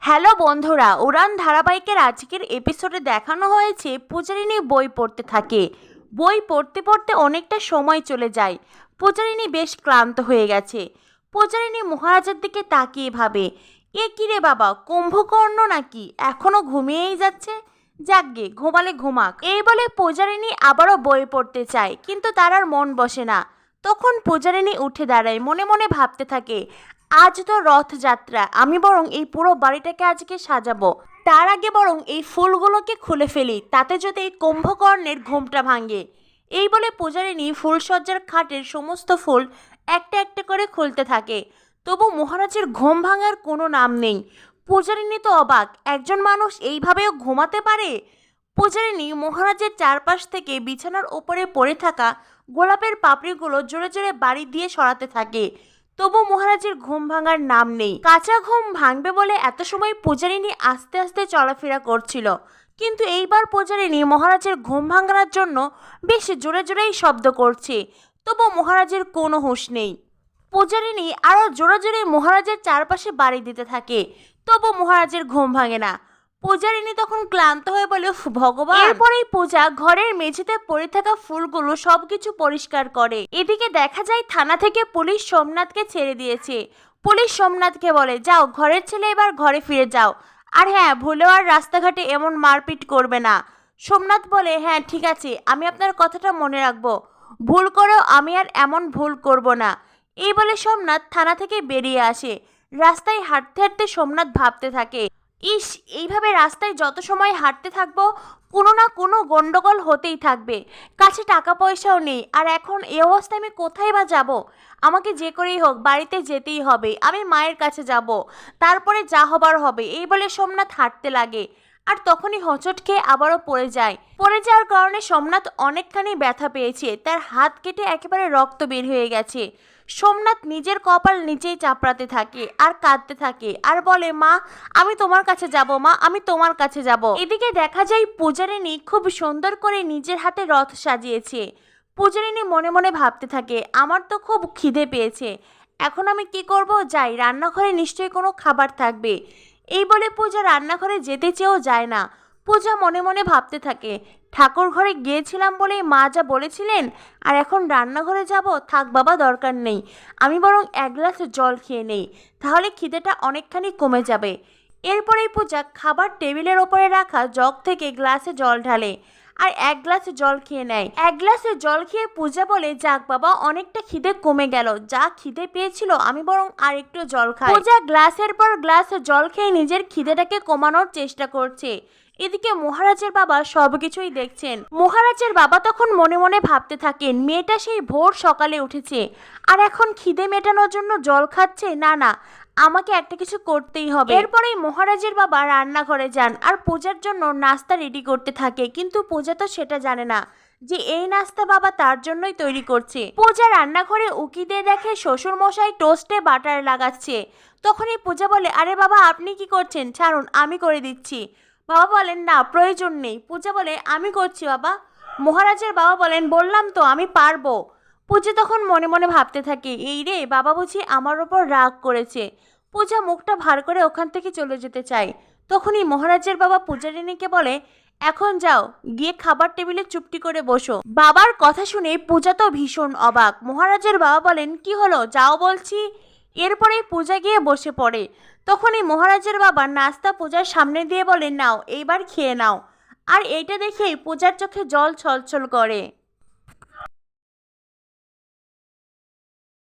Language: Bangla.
হ্যালো বন্ধুরা, উড়ান ধারাবাহিকের আজকের এপিসোডে দেখানো হয়েছে পূজারিনী বই পড়তে থাকে। বই পড়তে পড়তে অনেকটা সময় চলে যায়। পূজারিনী বেশ ক্লান্ত হয়ে গেছে। পূজারিনী মহারাজের দিকে তাকিয়ে ভাবে, এ কি রে বাবা, কুম্ভকর্ণ নাকি এখনো ঘুমিয়েই যাচ্ছে? যাকগে, ঘুমালে ঘুমাক। এই বলে পূজারিনী আবারও বই পড়তে চায়, কিন্তু তার আর মন বসে না। তখন পূজারিনী উঠে দাঁড়ায়, মনে মনে ভাবতে থাকে, আজ তো রথযাত্রা, আমি বরং এই পুরো বাড়িটাকে আজকে সাজাবো। তার আগে বরং এই ফুলগুলোকে খুলে ফেলি, তাতে যদি এই কুম্ভকর্ণের ঘুমটা ভাঙে। এই বলে পূজারিনী ফুলসজ্জার খাটের সমস্ত ফুল একটা একটা করে খুলতে থাকে। তবু মহারাজের ঘুম ভাঙার কোনো নাম নেই। পূজারিনী তো অবাক, একজন মানুষ এইভাবেও ঘুমাতে পারে। পূজারিনী মহারাজের চারপাশ থেকে বিছানার ওপরে পড়ে থাকা গোলাপের পাপড়িগুলো জোরে জোরে বাড়ি দিয়ে সরাতে থাকে। তবু মহারাজের ঘুম ভাঙার নাম নেই। কাঁচা ঘুম ভাঙবে বলে এত সময় পূজারিনী আস্তে আস্তে চলাফেরা করছিল, কিন্তু এইবার পূজারিনী মহারাজের ঘুম ভাঙানোর জন্য বেশ জোরে জোরেই শব্দ করছে। তবু মহারাজের কোনো হুঁশ নেই। পূজারিনী আরও জোরে জোরে মহারাজের চারপাশে বাড়ি দিতে থাকে, তবু মহারাজের ঘুম ভাঙে না। পূজারিনী তখন ক্লান্ত হয়ে বলে, ভগবান। এরপরেই পূজা ঘরের মেঝেতে পড়ে থাকা ফুলগুলো সবকিছু পরিষ্কার করে। এদিকে দেখা যায় থানা থেকে পুলিশ সোমনাথকে ছেড়ে দিয়েছে। পুলিশ সোমনাথকে বলে, যাও, ঘরের ছেলে এবার ঘরে ফিরে যাও, আর হ্যাঁ, ভুলেও আর রাস্তাঘাটে এমন মারপিট করবে না। সোমনাথ বলে, হ্যাঁ ঠিক আছে, আমি আপনার কথাটা মনে রাখবো, ভুল করেও আমি আর এমন ভুল করব না। এই বলে সোমনাথ থানা থেকে বেরিয়ে আসে। রাস্তায় হাঁটতে হাঁটতে সোমনাথ ভাবতে থাকে, ইস, এইভাবে রাস্তায় যত সময় হাঁটতে থাকবো কোনো না কোনো গন্ডগোল হতেই থাকবে। কাছে টাকা পয়সাও নেই, আর এখন এই অবস্থায় আমি কোথায় বা যাব? আমাকে যে করেই হোক বাড়িতে যেতেই হবে, আমি মায়ের কাছে যাব, তারপরে যা হবার হবে। এই বলে সোমনাথ হাঁটতে লাগে, আর তখনই হোঁচট খেয়ে আবারও পড়ে যায়। পড়ে যাওয়ার কারণে সোমনাথ অনেকখানি ব্যথা পেয়েছে, তার হাত কেটে একেবারে রক্ত বের হয়ে গেছে। সোমনাথ নিজের কপাল নিজেই চাপড়াতে থাকে আর কাঁদতে থাকে, আর বলে, মা, আমি তোমার কাছে যাব, মা, আমি তোমার কাছে যাব। এদিকে দেখা যায় পূজারিনী খুব সুন্দর করে নিজের হাতে রথ সাজিয়েছে। পূজারিনী মনে মনে ভাবতে থাকে, আমার তো খুব খিদে পেয়েছে, এখন আমি কি করব? যাই, রান্নাঘরে নিশ্চয়ই কোনো খাবার থাকবে। এই বলে পূজা রান্নাঘরে যেতে চেয়েও যায় না। পূজা মনে মনে ভাবতে থাকে, ঠাকুর ঘরে গিয়েছিলাম বলেই মা যা বলেছিলেন, আর এখন রান্নাঘরে যাব? থাক বাবা, দরকার নেই, আমি বরং এক গ্লাস জল খেয়ে নেই, তাহলে খিদেটা অনেকখানি কমে যাবে। এরপরেই পূজা খাবার টেবিলের ওপরে রাখা জগ থেকে গ্লাসে জল ঢালে, আর এক গ্লাসে জল খেয়ে নেয়। এক গ্লাসে জল খেয়ে পূজা বলে, যাক বাবা, অনেকটা খিদে কমে গেল, যা খিদে পেয়েছিল আমি বরং আর একটু জল খাই। পূজা গ্লাসের পর গ্লাস জল খেয়ে নিজের খিদেটাকে কমানোর চেষ্টা করছে। এদিকে মহারাজের বাবা সবকিছুই দেখছেন। মহারাজের বাবা তখন মনে মনে ভাবতে থাকেন, মেয়েটা সেই ভোর সকালে উঠেছে, আর এখন খিদে মেটানোর জন্য জল খাচ্ছে। না না, আমাকে একটা কিছু করতেই হবে। এরপরেই মহারাজের বাবা রান্নাঘরে যান আর পূজার জন্য নাস্তা রেডি করতে থাকে, কিন্তু পূজা তো সেটা জানে না যে এই নাস্তা বাবা তার জন্যই তৈরি করছে। পূজা রান্নাঘরে উকি দিয়ে দেখে শ্বশুর মশাই টোস্টে বাটার লাগাচ্ছে। তখনই পূজা বলে, আরে বাবা, আপনি কি করছেন? ছাড়ুন, আমি করে দিচ্ছি। বাবা বলেন, না, প্রয়োজন নেই। পূজা বলে, আমি করছি বাবা। মহারাজের বাবা বলেন, বললাম তো আমি পারবো। পূজা তখন মনে মনে ভাবতে থাকে, এই রে, বাবা বুঝি আমার ওপর রাগ করেছে। পূজা মুখটা ভার করে ওখান থেকে চলে যেতে চায়। তখনই মহারাজের বাবা পূজারিনীকে বলে, এখন যাও, গিয়ে খাবার টেবিলে চুপটি করে বসো। বাবার কথা শুনে পূজা তো ভীষণ অবাক। মহারাজের বাবা বলেন, কি হলো, যাও বলছি। এরপরেই পূজা গিয়ে বসে পড়ে। তখনই মহারাজের বাবা নাস্তা পূজার সামনে দিয়ে বলে, নাও, এইবার খেয়ে নাও। আর এইটা দেখেই পূজার চোখে জল ছলছল করে।